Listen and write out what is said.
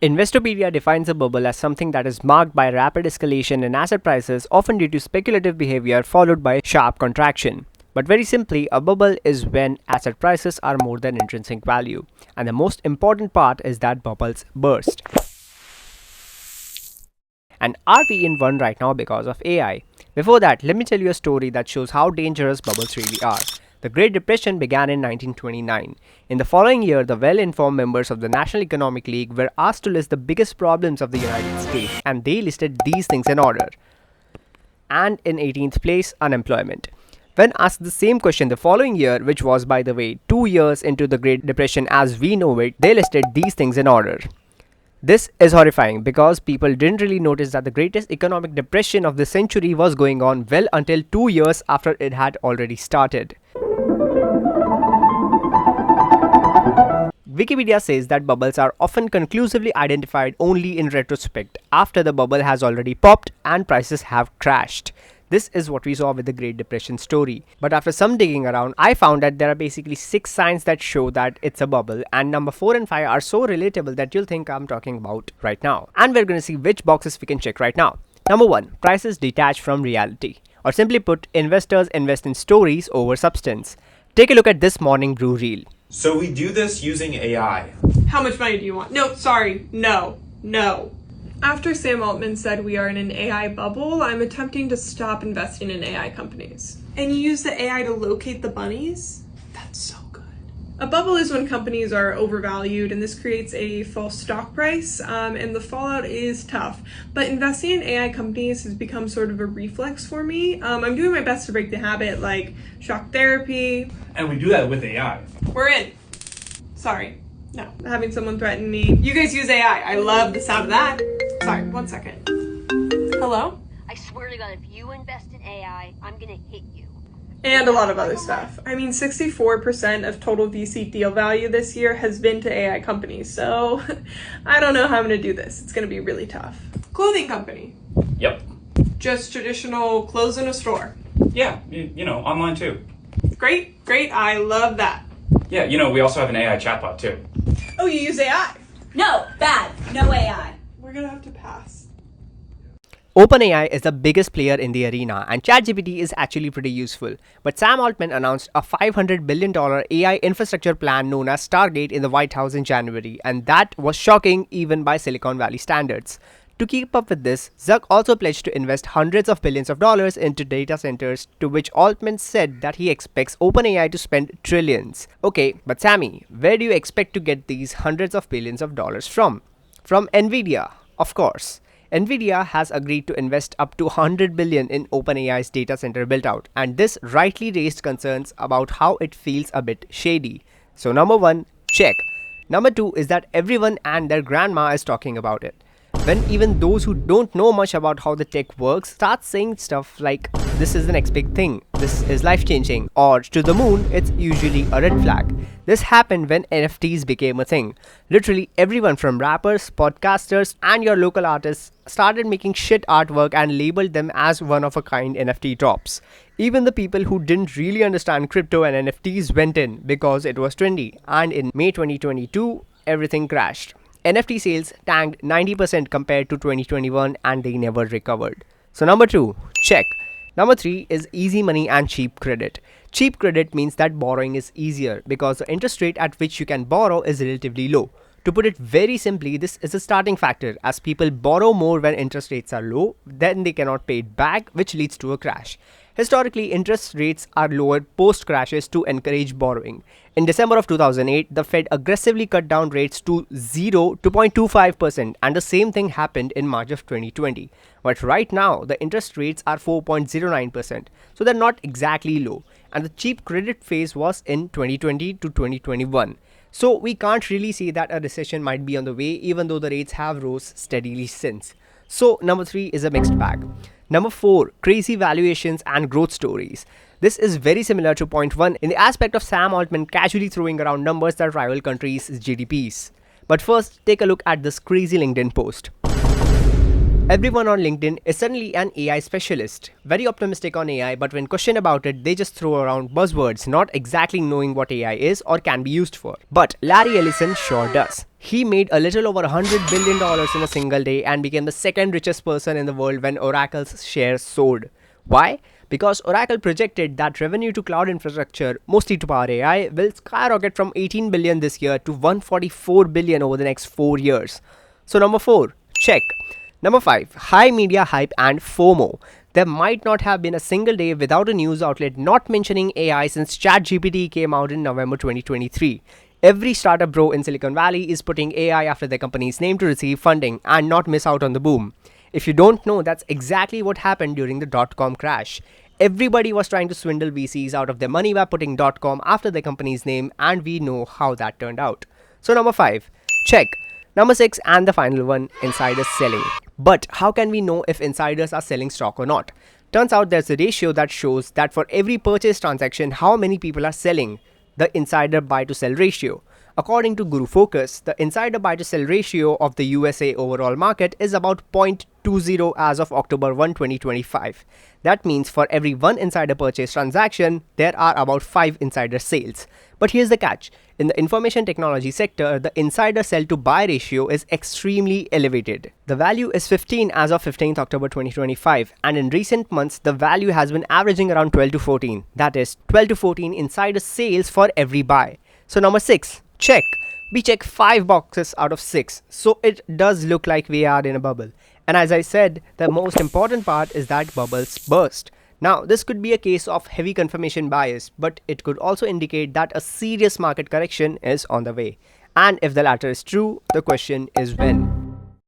Investopedia defines a bubble as something that is marked by rapid escalation in asset prices, often due to speculative behavior followed by sharp contraction. But very simply, a bubble is when asset prices are more than intrinsic value. And the most important part is that bubbles burst. And are we in one right now because of AI? Before that, let me tell you a story that shows how dangerous bubbles really are. The Great Depression began in 1929. In the following year, the well-informed members of the National Economic League were asked to list the biggest problems of the United States, and they listed these things in order. And in 18th place, unemployment. When asked the same question the following year, which was, by the way, 2 years into the Great Depression as we know it, they listed these things in order. This is horrifying because people didn't really notice that the greatest economic depression of the century was going on well until 2 years after it had already started. Wikipedia says that bubbles are often conclusively identified only in retrospect, after the bubble has already popped and prices have crashed. This is what we saw with the Great Depression story. But after some digging around, I found that there are basically 6 signs that show that it's a bubble, and number 4 and 5 are so relatable that you'll think I'm talking about right now. And we're going to see which boxes we can check right now. Number 1, prices detach from reality. Or simply put, investors invest in stories over substance. Take a look at this morning brew reel. So we do this using AI. How much money do you want? No, sorry, no. After Sam Altman said we are in an AI bubble, I'm attempting to stop investing in AI companies. And you use the AI to locate the bunnies? That's so good. A bubble is when companies are overvalued, and this creates a false stock price, and the fallout is tough. But investing in AI companies has become sort of a reflex for me. I'm doing my best to break the habit, like shock therapy. And we do that with AI. We're in. Sorry. No. Having someone threaten me. You guys use AI. I love the sound of that. Sorry, 1 second. Hello? I swear to God, if you invest in AI, I'm gonna hit you. And a lot of other stuff. I mean, 64% of total VC deal value this year has been to AI companies, so I don't know how I'm gonna do this. It's gonna be really tough. Clothing company. Yep. Just traditional clothes in a store. Yeah, you know, online too. Great, I love that. Yeah, you know, we also have an AI chatbot too. Oh, you use AI? No, bad. No AI. We're gonna have to pass. OpenAI is the biggest player in the arena, and ChatGPT is actually pretty useful. But Sam Altman announced a $500 billion AI infrastructure plan known as Stargate in the White House in January, and that was shocking even by Silicon Valley standards. To keep up with this, Zuck also pledged to invest hundreds of billions of dollars into data centers, to which Altman said that he expects OpenAI to spend trillions. Okay, but Sammy, where do you expect to get these hundreds of billions of dollars from? From Nvidia, of course. Nvidia has agreed to invest up to $100 billion in OpenAI's data center build-out, and this rightly raised concerns about how it feels a bit shady. So number 1, check. Number 2 is that everyone and their grandma is talking about it. When even those who don't know much about how the tech works start saying stuff like, this is the next big thing, this is life-changing, or to the moon, it's usually a red flag. This happened when NFTs became a thing. Literally everyone from rappers, podcasters, and your local artists started making shit artwork and labeled them as one-of-a-kind NFT drops. Even the people who didn't really understand crypto and NFTs went in because it was trendy, and in May 2022, everything crashed. NFT sales tanked 90% compared to 2021, and they never recovered. So number 2, check. Number 3 is easy money and cheap credit. Cheap credit means that borrowing is easier because the interest rate at which you can borrow is relatively low. To put it very simply, this is a starting factor, as people borrow more when interest rates are low, then they cannot pay it back, which leads to a crash. Historically, interest rates are lowered post-crashes to encourage borrowing. In December of 2008, the Fed aggressively cut down rates to 0.25%, and the same thing happened in March of 2020. But right now, the interest rates are 4.09%, so they're not exactly low. And the cheap credit phase was in 2020 to 2021. So we can't really say that a recession might be on the way, even though the rates have rose steadily since. So number 3 is a mixed bag. Number 4, crazy valuations and growth stories. This is very similar to point 1 in the aspect of Sam Altman casually throwing around numbers that rival countries' GDPs. But first, take a look at this crazy LinkedIn post. Everyone on LinkedIn is suddenly an AI specialist, very optimistic on AI, but when questioned about it, they just throw around buzzwords, not exactly knowing what AI is or can be used for. But Larry Ellison sure does. He made a little over $100 billion in a single day and became the second richest person in the world when Oracle's shares soared. Why? Because Oracle projected that revenue to cloud infrastructure, mostly to power AI, will skyrocket from 18 billion this year to 144 billion over the next 4 years. So number 4, check. Number 5, high media hype and FOMO. There might not have been a single day without a news outlet not mentioning AI since ChatGPT came out in November 2023. Every startup bro in Silicon Valley is putting AI after their company's name to receive funding and not miss out on the boom. If you don't know, that's exactly what happened during the dot-com crash. Everybody was trying to swindle VCs out of their money by putting .com after their company's name, and we know how that turned out. So number 5, check. Number 6 and the final one, insider selling. But how can we know if insiders are selling stock or not? Turns out there's a ratio that shows that for every purchase transaction, how many people are selling, the insider buy to sell ratio. According to Guru Focus, the insider buy to sell ratio of the USA overall market is about 0.20 as of October 1, 2025. That means for every one insider purchase transaction, there are about 5 insider sales. But here's the catch. In the information technology sector, the insider sell to buy ratio is extremely elevated. The value is 15 as of 15th October 2025, and in recent months, the value has been averaging around 12 to 14. That is 12 to 14 insider sales for every buy. So number 6, check. We check 5 boxes out of 6, so it does look like we are in a bubble. And as I said, the most important part is that bubbles burst. Now, this could be a case of heavy confirmation bias, but it could also indicate that a serious market correction is on the way. And if the latter is true, the question is when.